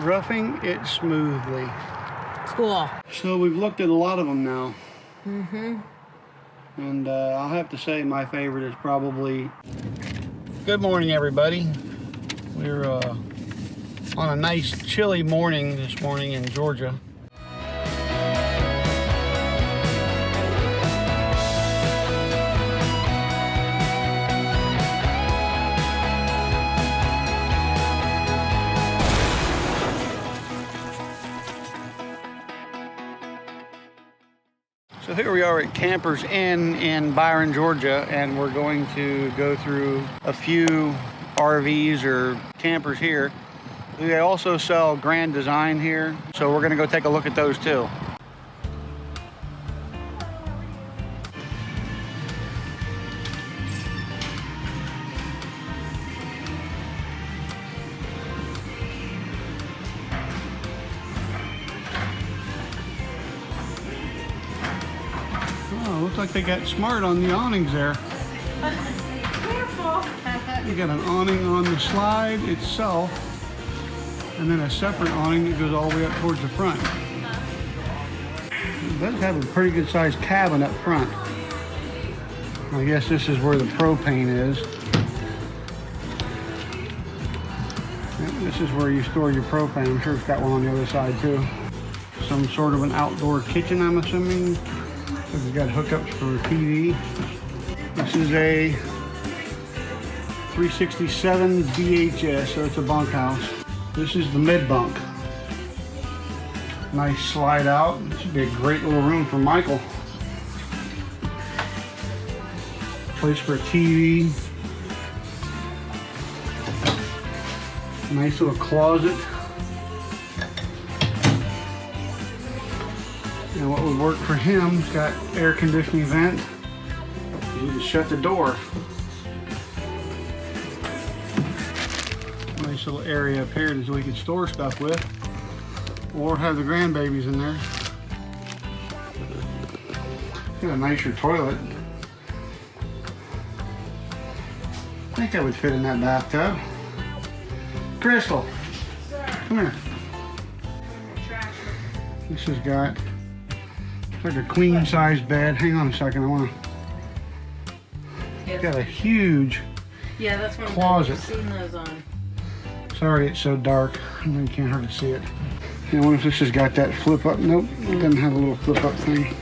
roughing it smoothly. Cool. So we've looked at a lot of them now. Mm-hmm. And I'll have to say my favorite is probably... Good morning, everybody. We're on a nice chilly morning this morning in Georgia. So here we are at Campers Inn in Byron, Georgia, and we're going to go through a few RVs or campers here. They also sell Grand Design here, so we're gonna go take a look at those too. Oh, looks like they got smart on the awnings there. Careful. You got an awning on the slide itself, and then a separate awning that goes all the way up towards the front. It does have a pretty good sized cabin up front. I guess this is where the propane is. Yep, this is where you store your propane. I'm sure it's got one on the other side too. Some sort of an outdoor kitchen, I'm assuming. We've got hookups for TV. This is a 367 VHS, so it's a bunkhouse. This is the mid bunk. Nice slide out. This should be a great little room for Michael. Place for a TV. Nice little closet. And what would work for him, it's got air conditioning vent. You can shut the door. Nice little area up here that we could store stuff with, or have the grandbabies in there. Got a nicer toilet. I think that would fit in that bathtub. Crystal, come here. This has got like a queen size bed. Hang on a second, I want to. It's got a huge that's one closet. I've seen those on. Sorry, it's so dark. I really can't hardly see it. I wonder if this has got that flip up. Nope, it doesn't have a little flip up thing.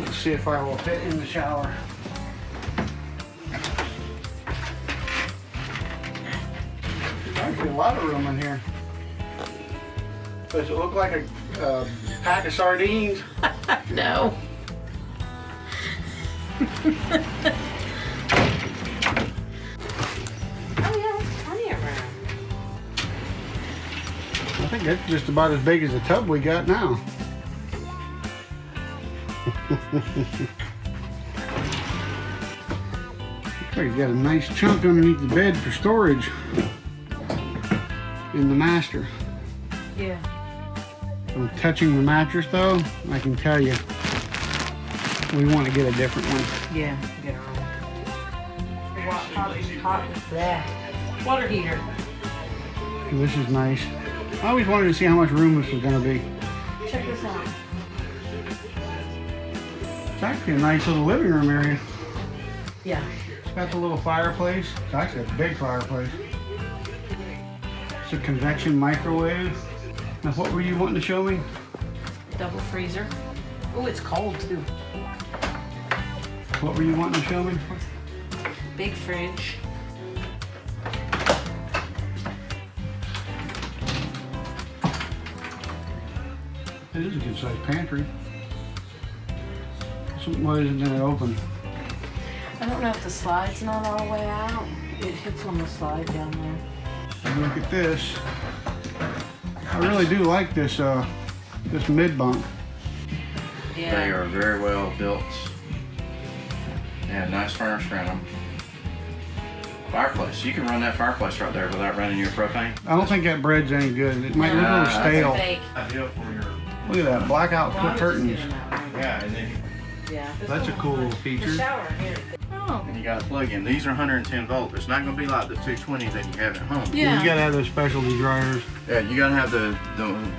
Let's see if I will fit in the shower. Actually, a lot of room in here. Does it look like a pack of sardines? No. I think that's just about as big as the tub we got now. Looks like you got a nice chunk underneath the bed for storage in the master. Yeah. From touching the mattress though, I can tell you, we want to get a different one. Yeah, get her on. Hot water heater. This is nice. I always wanted to see how much room this was going to be. Check this out. It's actually a nice little living room area. Yeah. It's got the little fireplace. It's actually a big fireplace. It's a convection microwave. Now what were you wanting to show me? Double freezer. Oh, it's cold too. What were you wanting to show me? Big fridge. It is a good sized pantry. So why isn't it open? I don't know if the slide's not all the way out. It hits on the slide down there. Look at this. I really do like this this mid bunk. Yeah. They are very well built. They have nice furniture in them. Fireplace. You can run that fireplace right there without running your propane. I don't think that bread's any good. It might look a little stale. Fake. Ideal for your. Look at that blackout Well, I was just curtains. getting that one. Yeah, and then Yeah. That's a cool little The feature. shower here. Oh, Oh. And you got a plug-in. These are 110 volt. It's not going to be like the 220 that you have at home. Yeah. You gotta have those specialty dryers. Yeah, you got to have the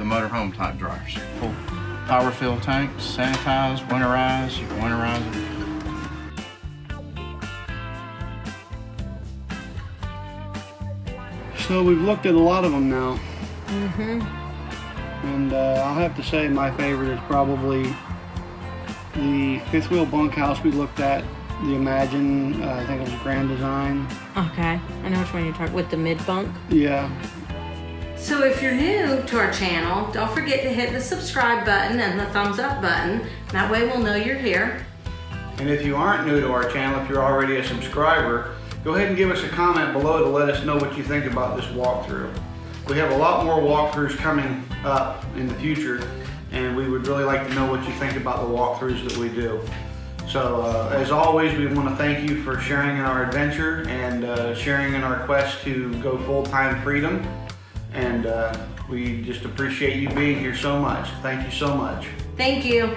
motorhome type dryers. Full power fill tanks, sanitize, winterize. You can winterize them. So we've looked at a lot of them now. Mm-hmm. And I'll have to say my favorite is probably the fifth wheel bunkhouse we looked at, the Imagine, I think it was Grand Design. Okay, I know which one you're talking, with the mid bunk. Yeah. So if you're new to our channel, don't forget to hit the subscribe button and the thumbs up button. That way we'll know you're here. And if you aren't new to our channel, if you're already a subscriber, go ahead and give us a comment below to let us know what you think about this walkthrough. We have a lot more walkthroughs coming up in the future, and we would really like to know what you think about the walkthroughs that we do. So as always, we want to thank you for sharing in our adventure and sharing in our quest to go full-time freedom. And we just appreciate you being here so much. Thank you so much. Thank you.